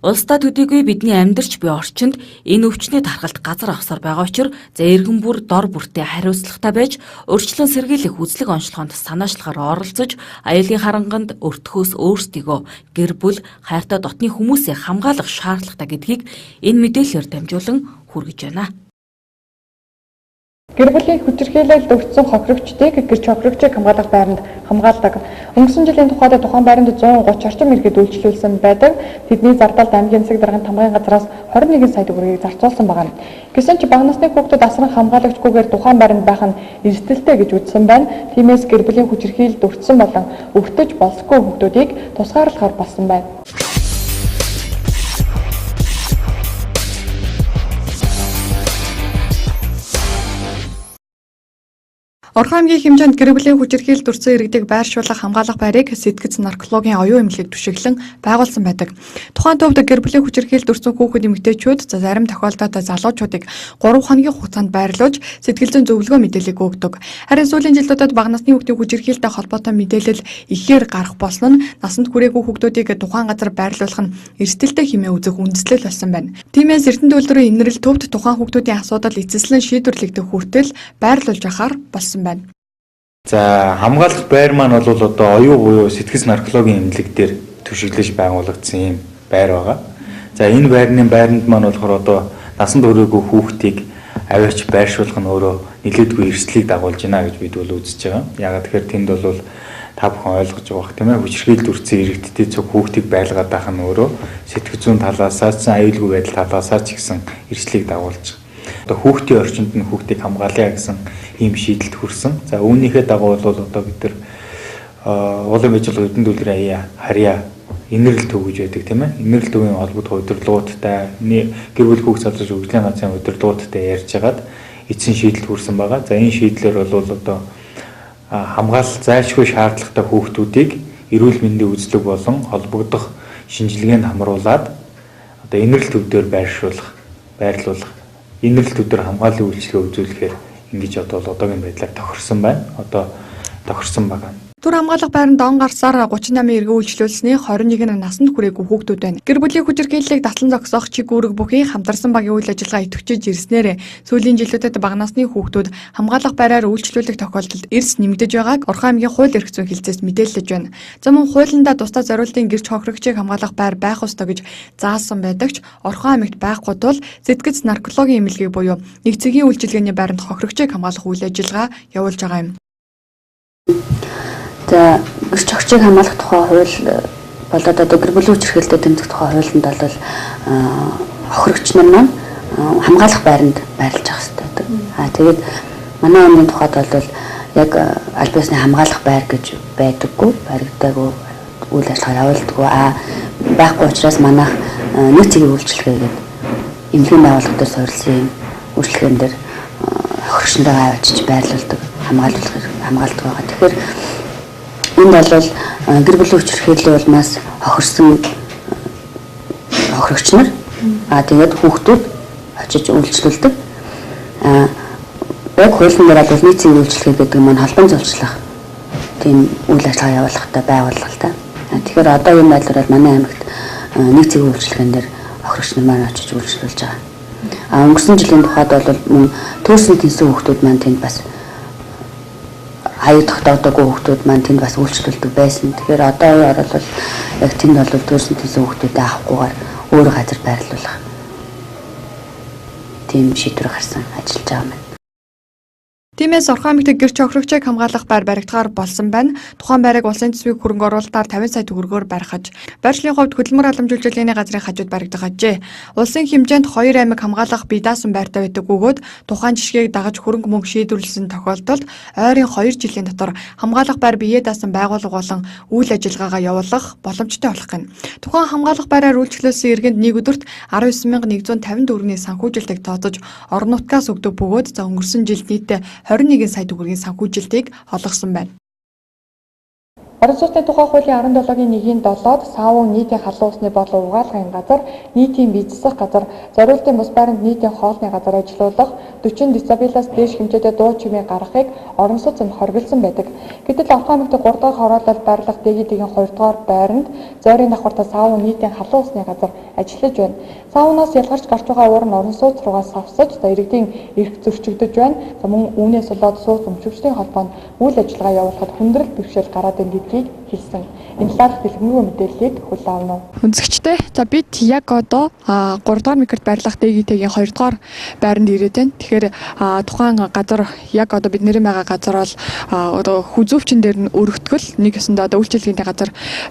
Улсдаа төдийгүй бидний амьдарч буй орчинд энэ өвчний тархалт газар авсаар байгаа учраас иргэн бүр дор бүртээ хариуцлагатай байж урьдчилан сэргийлэх үзлэг онцлогоонд санаачлахаар оролцож аюулын харанганд өртгөхөөс өөрсдийгөө гэр бүл хайртай дотны хүмүүсээ хамгаалах шаардлагатай гэдгийг энэ мэдээлэлээр дамжуулан хүргэж байна. Гэр бүлийн хүчирхийлэлд өртсөн хохирогчдыг гэрч хохирогчийг хамгаалах байранд хамгаалдаг. Өнгөрсөн жилийн тухайд тухайн байранд 130 орчим иргэд үйлчлүүлсэн байдаг. Тэдний зардалд аймгийн засаг даргын тамгын газраас 21 сая төгрөгийг зарцуулсан байна. Гэсэн ч бага насны хүүхдүүд асран хамгаалагчгүйгээр тухайн байранд байх нь эрсдэлтэй гэж үзсэн байна. Тиймээс гэр бүлийн хүчирхийлэлд өртсөн болон өртөж болсгүй хүүхдүүдийг тусгаарлахаар болсон байна. Орхон аймгийн хэмжээнд гэр бүлийн хүчирхийлэлд өртсөн иргэдийг байршуулах хамгаалах байрыг Сэтгэц наркологийн оюун эмнэлэг түшиглэн байгуулсан байдаг. Тухайн төвд гэр бүлийн хүчирхийлэлд өртсөн хүүхэд эмэгтэйчүүд зарим тохиолдолд залуучуудыг 3 хоногийн хугацаанд байрлуулж сэтгэл зүйн зөвлөгөө мэдээлэл өгдөг. Харин сүүлийн жилүүдэд бага насны хүүхдийн хүчирхийлэлтэй холбоотой мэдээлэл ихээр гарах болсон нь насанд хүрээгүй хүүхдүүдийг тухайн газар байрлуулах нь эрсдэлтэй хэмээн үзэх үндслэл болсон байна. Тиймээс Эрдэнэт үйлдвэрийн инрэл төвд тухайн хүүхдүүдийн асуудал эцэслэн шийдвэрлэгдэх хүртэл байрлуулж ахаар болсон байна. За хамгаалах байр маань бол одоо оюу буюу сэтгэц наркологийн эмнэлэг дээр түшиглэж байгуулагдсан юм байр байгаа. За энэ байранд маань болохоор одоо насанд хүрээгүй хүүхдийг аваач байршуулах нь өөрөө нэлээдгүй эрсдлийг дагуулж байна гэж бид бол үзэж байгаа. Ягаад тэгэхээр тэнд бол та бүхэн ойлгож байгаа тийм ээ хүчирхийлэлд өртсөн иргэдтэй зөв хүүхдийг байлгаад байх нь өөрөө сэтгэл зүйн талаасаа ч аюулгүй байдал талаасаа ч гэсэн эрсдлийг дагуулж байгаа. Одоо хүүхдийн орчинд нь хүүхдийг хамгаалъя гэсэн ийм шийдэлд хүрсэн. За үүнийхээ дагуу бол одоо бид нар улсын bijил Эрдэнэт үйлдвэрийн харьяа инрэл төв гэж байдаг тийм ээ. Инрэл төвийн холбогдох удирдлагуудтай гэр бүл хүүхд салбарч хөгжлийн газрын удирдлагуудтай ярьж хагаад эцсийн шийдэлд хүрсэн байгаа. За энэ шийдлэр бол одоо хамгаалалт зайлшгүй шаардлагатай хүүхдүүдийг эрүүл мэндийн үзлэг болон холбогдох шинжилгээнд хамруулад одоо инрэл төв дээр байрлуулах инрэл төв дээр хамгааллын үйлчилгээ үзүүлэхээр ингэж одоо одоогийн байдлаар тохирсон байна. Одоо тохирсон байгаа. Түр хамгаалах байранд он гарсаар 38 иргэн үйлчлүүлсэний 21 насанд хүрээгүй хүүхдүүд байна. Гэр бүлийн хүчирхийллийг таслан зогсоох чиг үүрэг бүхий хамтарсан багийн үйл ажиллагаа идэвхжиж ирснээр сүүлийн жилүүдэд бага насны хүүхдүүд хамгаалах байраар үйлчлүүлэх тохиолдолд эрс нэмэгдэж байгааг Орхон аймгийн хууль эрх зүйн хэлцээс мэдээлж байна. За мөн хуулиндаа тусдаа зориултын гэрч хохирогчийг хамгаалах байр байх ёстой гэж заасан байдаг ч Орхон аймагт байхгүй тул Сэтгэц наркологийн эмнэлгийг буюу нэг цэгийн үйлчилгээний байранд хохирогчийг хамгаалах үйл ажиллагаа явуулж байгаа юм. За гэрч хохирогчийг хамгаалах тухай хууль болоод одоо гэр бүлийн хүчирхийлэлтэд тэмцэх тухай хуулинд бол хохирогч нар маань хамгаалах байранд байрлаж ах хэрэгтэй байдаг. Тэгээд манай аймгийн тухайд бол яг аль биесний хамгаалах байр гэж байдаггүй, баригдаагүй үйл ажиллагаа явуулдаггүй. Байхгүй учраас манайх нэг цэгийн үйлчилгээ гэдэг эмнэлгийн байгууллагуудаар суурилсан юм үйлчилгээнд дээр хохирогчноо авчиж байрлуулдаг, хамгаалдаг байгаа. Тэгэхээр Энд бол гэр бүлийн хүчирхийллийн улмаас хохирсон хохирогч нар тэгээд хүүхдүүд очиж үйлчлүүлдэг. Яг хуулийн дээр бол нийцийн үйлчлэл гэдэг маань холбоон золчлох тийм үйл ажиллагаа явуулахтай байгууллагатай. Тэгэхээр одоо энэ байдлаар манай аймагт нийцийн үйлчлэгэн дээр хохирогч нар маань очиж үйлчлүүлж байгаа. Өнгөрсөн жилийн тухайд бол мөн төрсөн тэнцэн хүүхдүүд маань тэнд бас аяа тогтоодоогүй хүүхдүүд маань тэнд бас үйлчлүүлдэг байсан. Тэгэхээр одоо бол яг тэнд бол төрсөн тэнцэн хүүхдүүдэд авахгүйгээр өөр газар байрлуулах тийм шийдвэр гарсан ажиллаж байгаа юм. Тиймээс Орхон аймагт гэрч хохирогчийг хамгаалах байр баригдахаар болсон байна. Тухайн байрыг улсын төсвийн хөрөнгө оруулалтаар 50 сая төгрөгөөр барихаж, байршлын хувьд хөтөлбөр халамжуулж улиралын газрын хажууд баригдахажээ. Улсын хэмжээнд 2 аймаг хамгаалах бие даасан байртай байдаг бөгөөд тухайн жишгийг дагаж хөрөнгө мөнгө шийдвэрлсэн тохиолдолд ойрын 2 жилийн дотор хамгаалах байр бие даасан байгууллага болон үйл ажиллагаагаа явуулах боломжтой болох гэнэ. Тухайн хамгаалах байраар үйлчлүүлсэн иргэнд нэг өдөрт 19,154-ний санхүүжилтийг тооцож орон нутгаас өгдөг бөгөөд за өнгөрсөн жилд нийтдээ 21 сая төгрөгийн санхүүжилтийг олгосон байна. Орон сууцны тухай хуулийн 17-гийн 1-7-д саавун нийтийн халуун усны бодлого угаалгын газар, нийтийн бизнесх газар, зориултын бус байранд нийтийн хоолны газар ажиллуулах 40 децибелээс дээш хэмжээтэй дуу чимээ гаргахыг орон сууцнд хоригдсан байдаг. Гэтэл Орхон аймагт 3 дахь хороолол байрлах дээгийдгийн 2 дугаар байранд зойрын давхартай саавун нийтийн халуун усны газар ажиллаж байна. Саавнаас ялгарч гарч байгаа уур нь орон сууц руугаа савсаж, иргэдийн эрх зөрчигдөж байна. Мөн үүнээс болоод сууц өмчөвчдийн холбоонд үйл ажиллагаа явуулахад хүндрэл бэрхшээл гараад ирнэ гэдгийг хэлсэн. Энэ талаар дэлгэрэнгүй мэдээллийг хүлээн авна. Хүнзэгчтэй. За бид яг одоо 3 дугаар микрот байрлах дээгийтэйгийн 2 дугаар байранд ирээд байна. Тэгэхээр тухайн газар яг одоо бид нэрийн байгаа газар бол одоо хүзүүвчин дээр нь өргөтгөл нэг ёсондоо одоо үйлчилгээний газар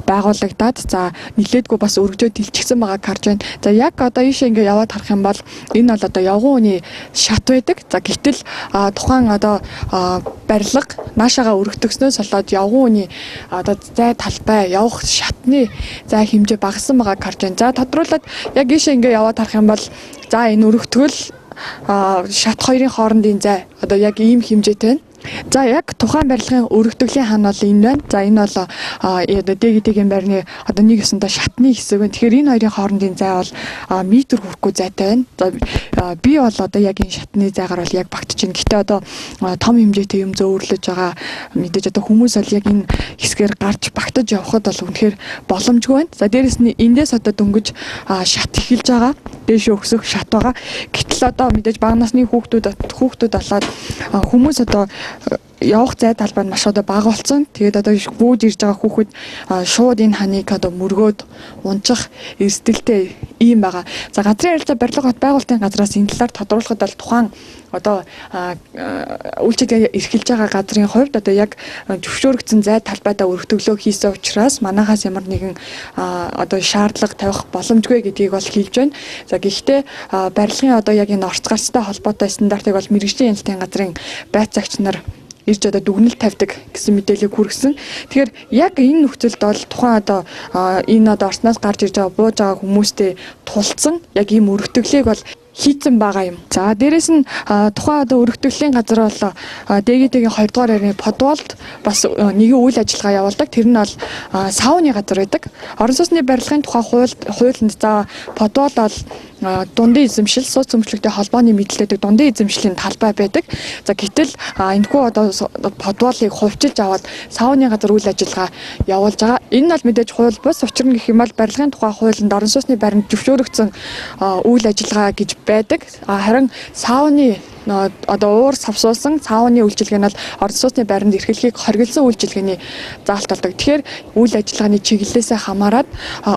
байгуулагдаад за нилээдгүй бас өргөжөө дэлчихсэн байгааг харж байна. За яг одоо ийшээ ингээ яваад харах юм бол энэ бол одоо явган үний шат байдаг. За гэтэл тухайн одоо барилга наашаага өргөтгснөөс болоод явган үний одоо зай талбай явах шатны зай хэмжээ багассан байгааг харж байна. За тодруулаад яг ийшээ ингээ яваад харах юм бол за энэ өргөтгөл шат хоёрын хоорондын зай одоо яг ийм хэмжээтэй байна. За яг тухайн барилгын өргөтгөлийн хан бол энэ байна. За энэ бол дээгийтэйгийн байрны одоо нэг ёсондоо шатны хэсэг байна. Тэгэхээр энэ хоёрын хоорондын зай бол метр хүрэхгүй зайтай байна. За би бол одоо яг энэ шатны зайгаар бол яг багтж байна. Гэтэ одоо том хэмжээтэй юм зөөвөрлөж байгаа мэдээж одоо хүмүүс бол яг энэ хэсгээр гарч багтаж явхад бол үнэхээр боломжгүй байна. За дээрэс нь эндээс одоо дөнгөж шат эхэлж байгаа. Дээшээ өксөх шат байгаа. Гэтэл одоо мэдээж бага насны хүүхдүүд болоод хүмүүс одоо явах зай талбай нь маш одоо бага болсон. Тэгээд одоо бүүд ирж байгаа хүүхэд шууд энэ ханыг одоо мөргөөд унчих эрсдэлтэй ийм байгаа. За газрын харилцаа барилга хот байгуулалтын газраас энэ талаар тодруулахад бол тухайн одоо үйлчлэгээ эрхэлж байгаа газрын хувьд одоо яг зөвшөөрөгдсөн зай талбайдаа өргөтгөлөө хийсэн учраас манайхаас ямар нэгэн одоо шаардлага тавих боломжгүй гэдгийг бол хэлж байна. За гэхдээ барилгын одоо яг энэ орц гарцтай холбоотой стандартыг бол мэргэжлийн янзлалын газрын байц загч нар ирж одоо дүгнэлт тавьдаг гэсэн мэдээллийг хүргэсэн. Тэгэхээр яг энэ нөхцөлд бол тухайн одоо энэ одоо орцноос гарч ирж байгаа бууж байгаа хүмүүстэй тулцсан яг ийм өргөтгөлийг бол хийцэн байгаа юм. За дээрэс нь тухайн одоо өргөтгөлийн газар бол дээгийтэйгийн 2 дугаар байрны подвалд бас нэгэн үйл ажиллагаа явуулдаг. Тэр нь бол сауны газар байдаг. Орон сууцны барилгын тухай хуулинд за подвал бол дундын эзэмшил, сууц өмчлөгтэй холбооны мэдээлэлдэг дундын эзэмшлийн талбай байдаг. За гэтэл энэхүү одоо подвалыг хувьчилж аваад сауны газар үйл ажиллагаа явуулж байгаа. Энэ бол мэдээж хууль бус учир нь гэх юм бол барилгын тухай хуулинд орон сууцны байранд зөвшөөрөгдсөн үйл ажиллагаа гэж байдаг. Харин сауны одоо уур савсуулсан сауны үйлчилгээ нь бол орон сууцны байранд эрхлэхийг хориглосон үйлчилгээний заалт болдог. Тэгэхээр үйл ажиллагааны чиглэлээсээ хамаарат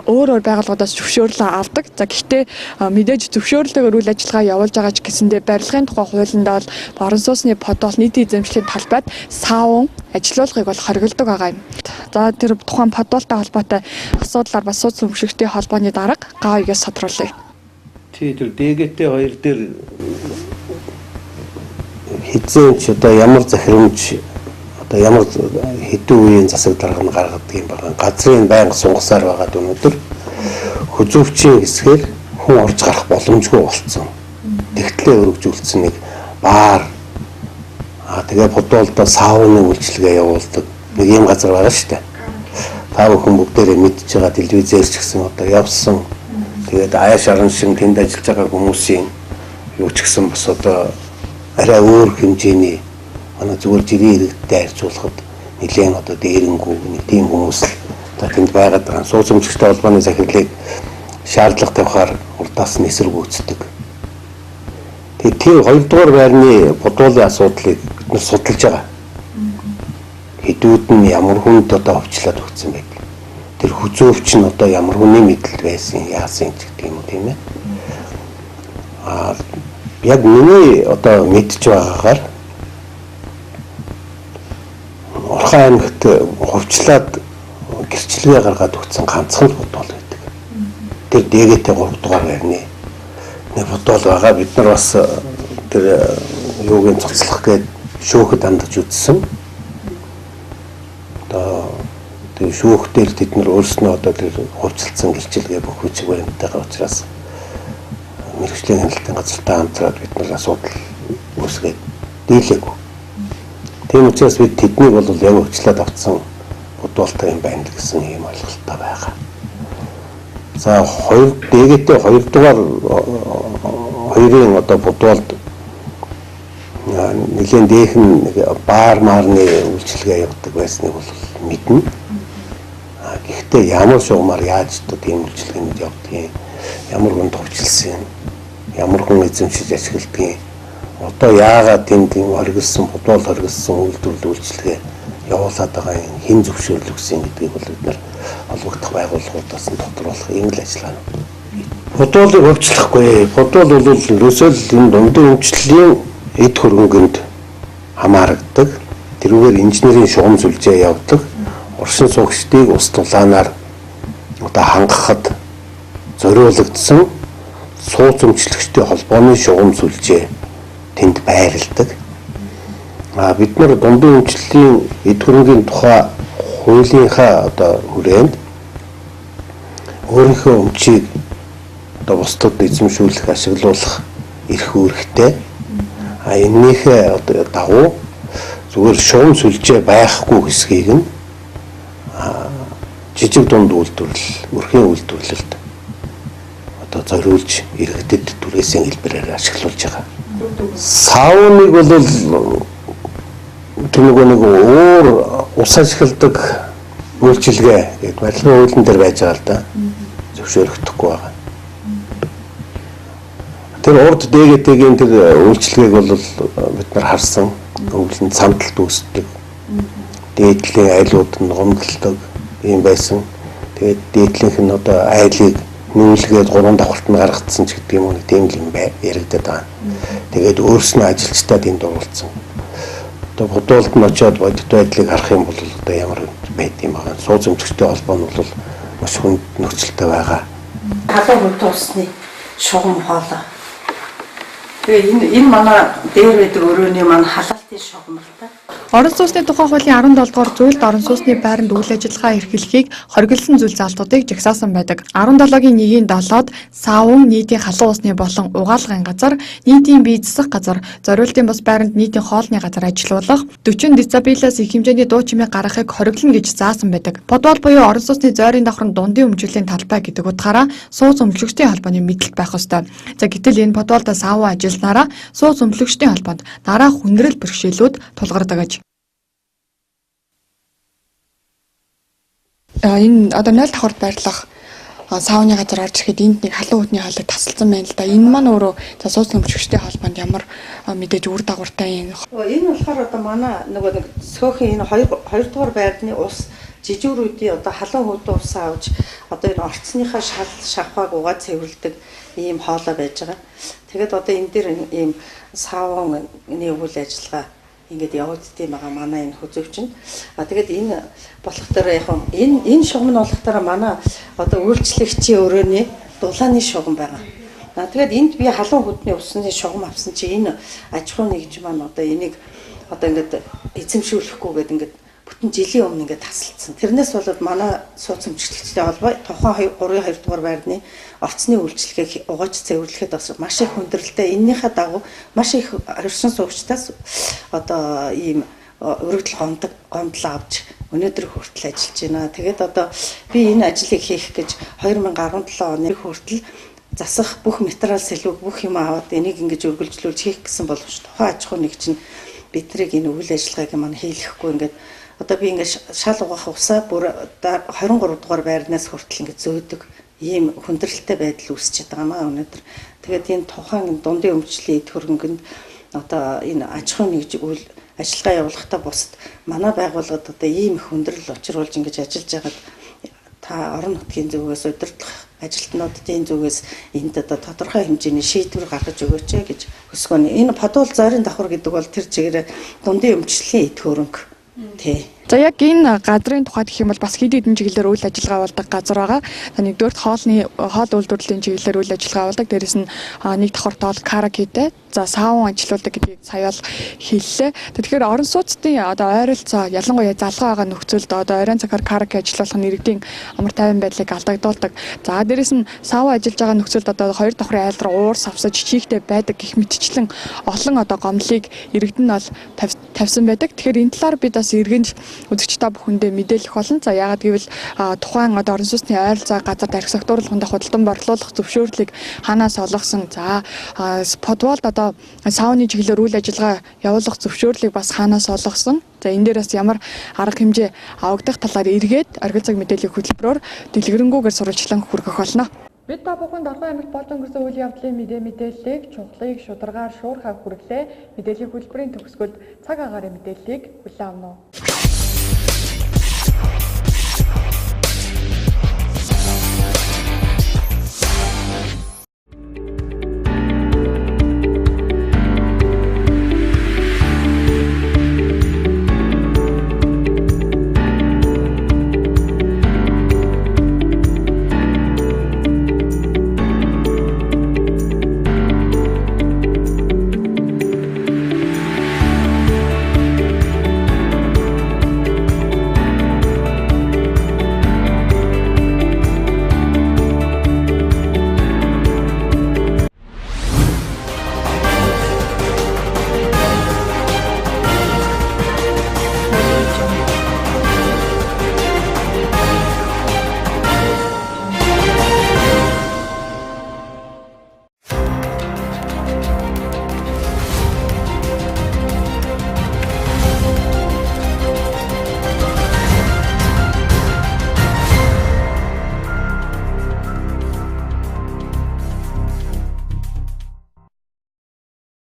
өөр байгууллагуудаас зөвшөөрлөө авдаг. За гэхдээ мэдээж зөвшөөрлөөр үйл ажиллагаа явуулж байгаа ч гэсэндээ барилгын тухай хуулинд бол орон сууцны подвал нийтийн эзэмшлийн талбайд саун ажиллуулгыг бол хориглодог байгаа юм. За тэр тухайн подвалтай холбоотой асуудлаар бас сууц өмшигчдийн холбооны дарга гаавьгээс тодруулъя. Тэр дээгэтээ хоёр дээр хэзээ ч одоо ямар захирамж одоо ямар хэдэн үеийн засаг дарга нь гаргадаг юм байна. Газрын байнга сунгасаар байгаа өнөөдөр хөзөвчийн хэсгээр хүн орж гарах боломжгүй болсон. Тэгтлээ өргөжүүлсэн нэг баар тэгээ подвалдаа сауны үйлчилгээ явуулдаг. нэг юм газар байгаа шүү дээ. Та бүхэн бүгдээрээ мэдж байгаа телевизээр ч гэсэн одоо явсан. Тэгээд аяаш аран шиг тэнд ажиллаж байгаа хүмүүсийн юу ч гэсэн бас одоо арай өөр хэмжээний манай зүгээр жирийн иргэдтэй харьцуулахад нэлээд одоо дээрэнгүү нэг тийм хүмүүс одоо тэнд байгаад байгаа. Сууцмжигчтэй холбооны захирлыг шаардлага тавихаар урдаас нь эсэргүүцдэг. Тэгээд тийм 2 дугаар байрны бодуулын асуудлыг бид нар судалж байгаа. Хэдүүд нь ямар хүнд одоо өвчлөөд өгсөн бэ? Тэр хүзөөвч нь одоо ямар хүний мэдлэл байсан яасан ч гэдэг юм уу тийм ээ. Яг миний одоо мэдж байгаагаар Орхон аймагт хувьчлаад гэрчлэгээ гаргаад өгсөн ганцхан бодвол байдаг. Тэр дээгээтэй 3 дугаар байрны нэг бодвол байгаа. Бид нар бас тэр юугийн цоцлох гээд шүүхэд хандаж үзсэн. Одоо тэр шүүхтэр тэд нар өөрснөө одоо тэр хувьцалсан гэрчлэгээ бүх хүчиг баримттайгаа учраас мэргэжлийн хяналтын газартай хамтраад бид нар асуудал үүсгээд дийлээгүй. Тийм учраас бид тэднийг бол яг өвчлөөд авцсан бодволтой юм байна гэсэн ийм ойлголттой байгаа. За дээгээтэй 2 дугаар хоёрын одоо бодволд нэгэн дээхэн баар маарны үйлчилгээ явуулдаг байсныг бол мэднэ. Гэхдээ ямар шугамар яаж тийм үйлчилгээнд явдгийг, ямар хүн товчлсон, ямар хүн эзэмшиж ашигладгийг, одоо яагаад тэнд хоригдсан, бодвол хоригдсан үйлдвэрлэл үйлчилгээ явуулаад байгаа юм, хэн зөвшөөрөл өгсөн гэдгийг бол бид нар олбогдох байгууллагуудаас нь тодруулах ийм л ажиллагаа. Бодволыг хөвчлөхгүй. Бодвол бол ерөөсөө л энэ дундын үйлчлэлийн эд хөрөнгөнд хамаардаг. Тэрүүгээр инженерийн шугам сүлжээ явуулдаг. Оршин суугчдыг ус тулаанаар одоо хангахад зориулагдсан сууц өмчлөгчдийн холбооны шугам сүлжээ тэнд байрладаг. Бид нар дундын үйлчлэлийн эд хөрөнгийн тухай хуулийнхаа одоо хүрээнд өөрийнхөө өмчийг одоо бусдад эзэмшүүлэх, ашиглуулах эрх үүрэгтэй. Энэнийхээ одоо дагуу зүгээр шугам сүлжээ байхгүй хэсгийг нь жижиг дунд үйлдвэрлэл, өрхийн үйлдвэрлэлд одоо зориулж иргэдэд түрээсийн хэлбэрээр ашиглуулж байгаа. Сауныг бол тэр нэг өөр ус ашигладаг үйлчилгээ гэдэг барилгын хуулийн дээр байж байгаа л да. Зөвшөөрөгдөхгүй байгаа. Тэр урд дээгээтэйгийн тэр үйлчилгээг бол бид нар харсан. Өвлөнд самталт үүсдэг. Дээдлийн айлууд нь гомдолдог юм байсан. Тэгээд дээдлийнх нь одоо айлыг нүүлгээд 3 давхарт нь гаргацсан ч гэдэг юм уу тийм л юм яригдаад байгаа. Тэгээд өөрснөө ажилчдаа тэнд оруулсан. Одоо бодволд нь очиод бодит байдлыг харах юм бол одоо ямар байд юм байгаа. Сууц өмчгчтэй холбоо нь бол маш хүнд нөхцөлтэй байгаа. Халуун хөдөө усны шугам хоолой. Тэгээ энэ манай дээр байдаг өрөөний манай халаалтын шугам л та. Орон сууцны тухай хуулийн 17 дугаар зүйлд орон сууцны байранд үйл ажиллагаа эрхлэхийг хоригдсан зүйл залтуудыг жагсаасан байдаг. 17-гийн 1-ийн 7-д саавн нийтийн халуун усны болон угаалгын газар, нийтийн бие засах газар, зориултын бус байранд нийтийн хоолны газар ажилуулах, 40 децибелээс их хэмжээний дуу чимээ гаргахыг хориглоно гэж заасан байдаг. Бодвол буюу орон сууцны зойрын давхар дундын өмчлөлийн талбай гэдэг утгаараа сууц өмчлөгчдийн холбооны мэдэлт байх ёстой. За гэтэл энэ бодволд саавн ажилласнараа сууц өмчлөгчдийн холбоонд дараа хүндрэл бэрхшээлүүд тулгардаг гэж. Энэ одоо 0 давхарт байрлах сауны газар орж ирэхэд энд нэг халуун хөтний хоолой тасалсан байна л да. Энэ маань өөрөө за сууц өмчлөгчдийн холбоонд ямар мэдээж үр дагавартай юм. Энэ болохоор одоо манай нэг цөөхөн энэ 2 дугаар байрны ус жижигрүүдийн одоо халуун хөдөө ус авч одоо энэ орцсныхаа шал шавхааг угаад цэвэрлдэг ийм хоолой байж байгаа. Тэгээд одоо энэ дээр ийм савны үйл ажиллагаа ингээд явагддсан байгаа манай энэ хүзөвчин. Тэгээд энэ болох дээр яг энэ шугам нь болох дээр манай одоо үйлчлэгчийн өрөөний дулааны шугам байгаа. Тэгээд энд би халуун хөдний усны шугам авсан чи энэ аж ахуйн нэгж маань одоо энийг одоо ингээд эзэмшүүлэхгүйгээд ингээд бүтэн жилийн өмнө ингээд тасалдсан. Тэрнээс болоод манай сууц өмчлөгчтэй холбоо тухайн 3-2 дугаар байрны орцны үйлчлэгийг угааж цэвэрлэхэд бас маш их хүндрэлтэй. Эннийхээ дагуу маш их оршин суугчдаас одоо ийм өргөдөл гомдол авч өнөөдөр хүртэл ажиллаж байна. Тэгээд одоо би энэ ажлыг хийх гэж 2017 оны хүртэл засах бүх материал сэлүүг бүх юм аваад энийг ингэж үргэлжлүүлж хийх гэсэн боловч тухайн аж ахуй нэгж нь биднийг энэ үйл ажиллагааг маань хийлгэхгүй ингээд одоо би ингээд шал угаах усаа бүр 23 дугаар байрнаас хүртэл ингээд зөөдөг ийм хүндрэлтэй байдал үүсчихэд байгаа маа өнөөдөр. Тэгээд энэ тухайн дундын өмчлөлийн эд хөрөнгөнд одоо энэ аж ахуй нэгж үйл ажиллагаа явуулахдаа бусад манай байгууллагад одоо ийм их хүндрэл учруулж ингэж ажиллаж байгаад та орон нутгийн зүгээс удирдах ажилтнуудын зүгээс энд одоо тодорхой хэмжээний шийдвэр гаргаж өгөөч гэж хүсгөө. Энэ подвол зойрын давхар гэдэг бол тэр чигээр дундын өмчлөлийн эд хөрөнгө тий. За яг энэ газрын тухайд гэх юм бол бас хэд хэдэн чиглэлээр үйл ажиллагаа явуулдаг газар байгаа. Нэгдүгээр хоол үйлдвэрлэлийн чиглэлээр үйл ажиллагаа явуулдаг. Дээрээс нь нэг давхарт бол каракитэй. За саавн ажилуулдаг гэдгийг сая бол хэллээ. Тэгэхээр орон сууцтын одоо ойролцоо ялангуяа залгаа байгаа нөхцөлд одоо оройн цагаар караки ажиллуулах нь иргэдийн амар тайван байдлыг алдагдуулдаг. За дээрээс нь саавн ажиллаж байгаа нөхцөлд одоо хоёр давхрын айл руу уурс авсаж чийгтэй байдаг гэх мэтчлэн олон одоо гомдлыг иргэд нь бол тавьсан байдаг. Тэгэхээр энэ талаар бид бас иргэнж үзэгч та бүхэндээ мэдээлэх болно. За яагаад гэвэл тухайн одоо орон сууцны ойролцоо газар тархи сектууруулахын худалдан борлуулах зөвшөөрлийг ханаас олгосон. За подволд одоо сауны чиглэлээр үйл ажиллагаа явуулах зөвшөөрлийг бас ханаас олгосон. За энэ дээр бас ямар арга хэмжээ авагдах талаар эргээд оргил цаг мэдээллийн хөтөлбөрөөр дэлгэрэнгүйгээр сурвалжлан хүргэх болно. Бид та бүхэнд Орхон аймагт болж өнгөрсөн үйл явдлын мэдээллийг чухлыг шударгаар шуурхай хүргэлээ. Мэдээллийн хөтөлбөрийн төгсгөлд цаг агаарын мэдээллийг хүлээн авна уу.